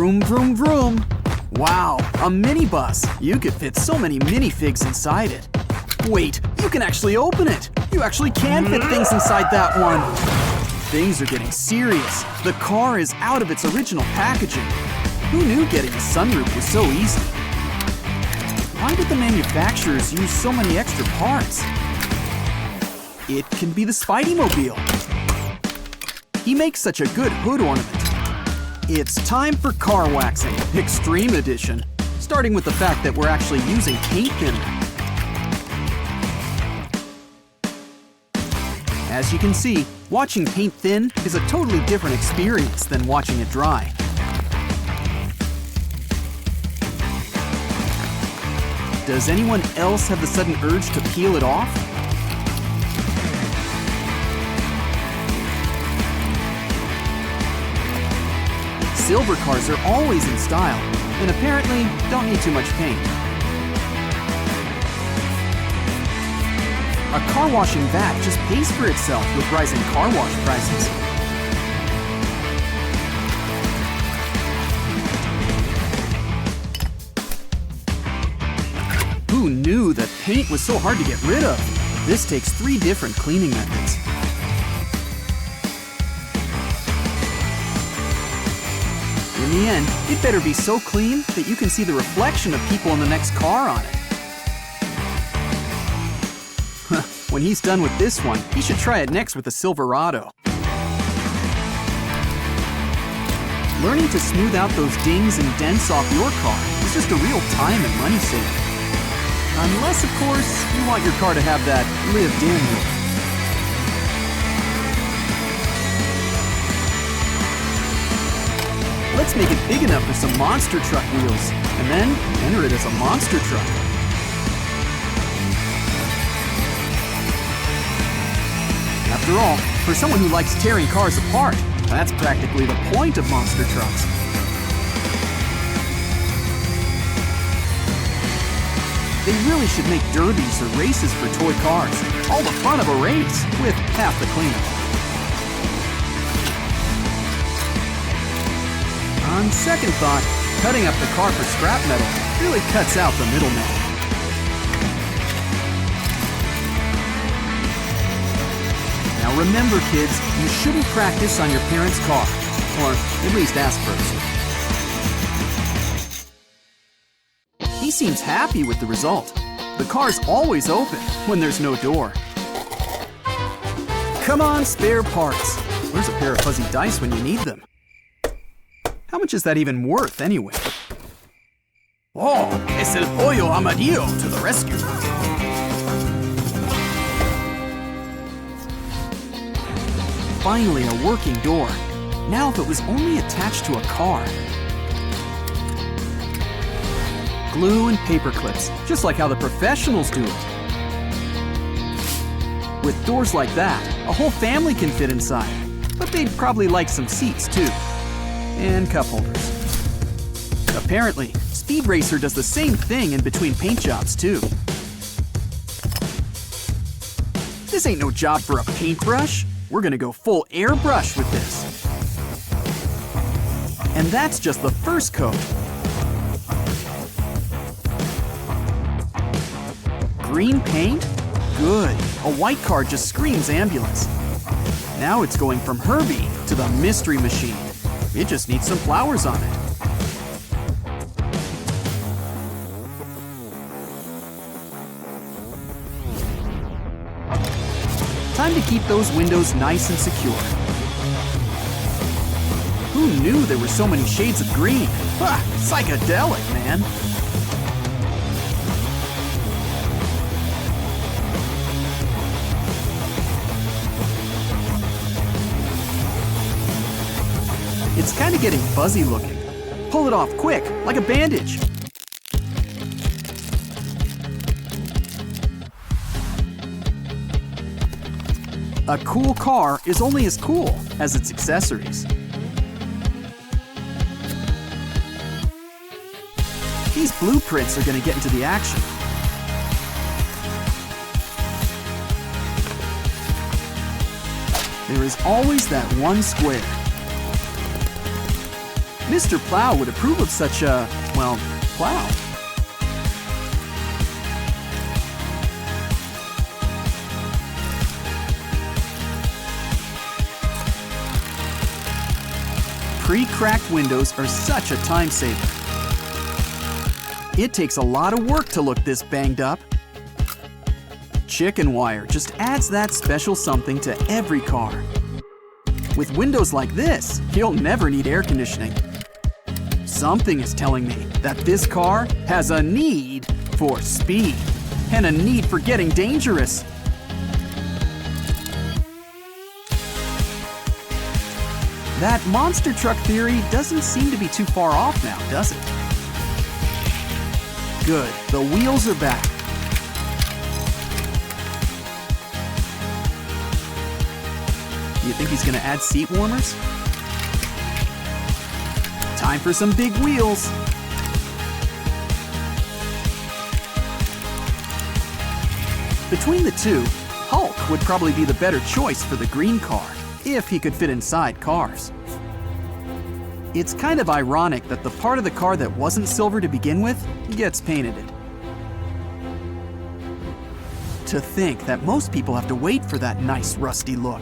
Vroom, vroom, vroom. Wow, a minibus. You could fit so many minifigs inside it. Wait, you can actually open it. You actually can fit things inside that one. Things are getting serious. The car is out of its original packaging. Who knew getting a sunroof was so easy? Why did the manufacturers use so many extra parts? It can be the Spidey-mobile. He makes such a good hood ornament. It's time for car waxing, Extreme Edition. Starting with the fact that we're actually using paint thinner. As you can see, watching paint thin is a totally different experience than watching it dry. Does anyone else have the sudden urge to peel it off? Silver cars are always in style, and apparently don't need too much paint. A car washing vat just pays for itself with rising car wash prices. Who knew that paint was so hard to get rid of? This takes 3 different cleaning methods. In the end, it better be so clean that you can see the reflection of people in the next car on it. When he's done with this one, he should try it next with the Silverado. Learning to smooth out those dings and dents off your car is just a real time and money saver. Unless, of course, you want your car to have that lived-in look. Let's make it big enough for some monster truck wheels, and then enter it as a monster truck. After all, for someone who likes tearing cars apart, that's practically the point of monster trucks. They really should make derbies or races for toy cars. All the fun of a race, with half the cleanup. On second thought, cutting up the car for scrap metal really cuts out the middleman. Now remember, kids, you shouldn't practice on your parents' car, or at least ask first. He seems happy with the result. The car's always open when there's no door. Come on, spare parts. Where's a pair of fuzzy dice when you need them? How much is that even worth, anyway? Oh, es el pollo amarillo to the rescue. Finally, a working door. Now if it was only attached to a car. Glue and paper clips, just like how the professionals do it. With doors like that, a whole family can fit inside. But they'd probably like some seats, too. And cup holders. Apparently, Speed Racer does the same thing in between paint jobs, too. This ain't no job for a paintbrush. We're gonna go full airbrush with this. And that's just the first coat. Green paint? Good. A white car just screams ambulance. Now it's going from Herbie to the Mystery Machine. It just needs some flowers on it. Time to keep those windows nice and secure. Who knew there were so many shades of green? Ha! Psychedelic, man! It's kind of getting fuzzy looking. Pull it off quick, like a bandage. A cool car is only as cool as its accessories. These blueprints are going to get into the action. There is always that one square. Mr. Plow would approve of such a, well, plow. Pre-cracked windows are such a time saver. It takes a lot of work to look this banged up. Chicken wire just adds that special something to every car. With windows like this, you'll never need air conditioning. Something is telling me that this car has a need for speed and a need for getting dangerous. That monster truck theory doesn't seem to be too far off now, does it? Good, the wheels are back. You think he's gonna add seat warmers? Time for some big wheels. Between the two, Hulk would probably be the better choice for the green car, if he could fit inside cars. It's kind of ironic that the part of the car that wasn't silver to begin with gets painted it. To think that most people have to wait for that nice rusty look.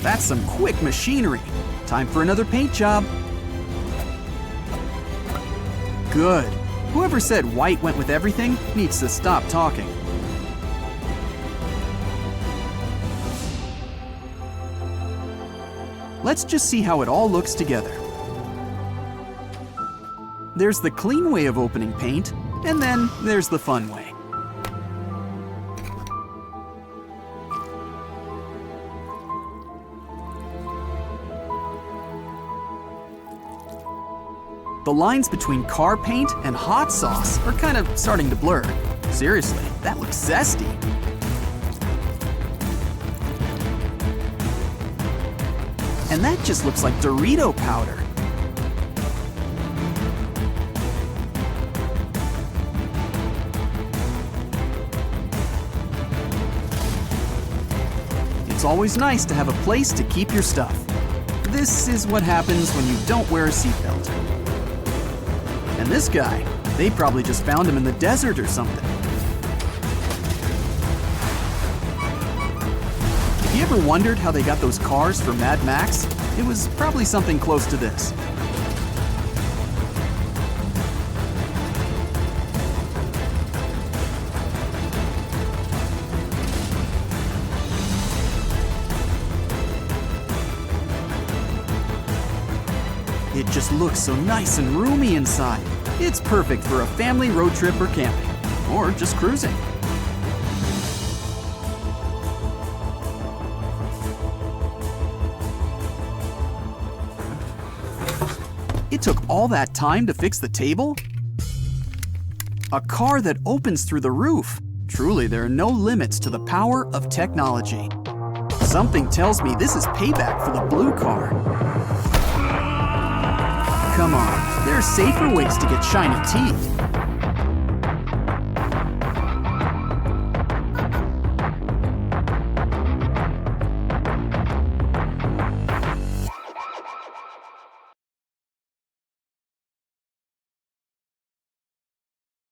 That's some quick machinery. Time for another paint job. Good. Whoever said white went with everything needs to stop talking. Let's just see how it all looks together. There's the clean way of opening paint, and then there's the fun way. The lines between car paint and hot sauce are kind of starting to blur. Seriously, that looks zesty. And that just looks like Dorito powder. It's always nice to have a place to keep your stuff. This is what happens when you don't wear a seatbelt. And this guy, they probably just found him in the desert or something. If you ever wondered how they got those cars for Mad Max, it was probably something close to this. It just looks so nice and roomy inside. It's perfect for a family road trip or camping, or just cruising. It took all that time to fix the table? A car that opens through the roof. Truly, there are no limits to the power of technology. Something tells me this is payback for the blue car. Come on, there are safer ways to get shiny teeth.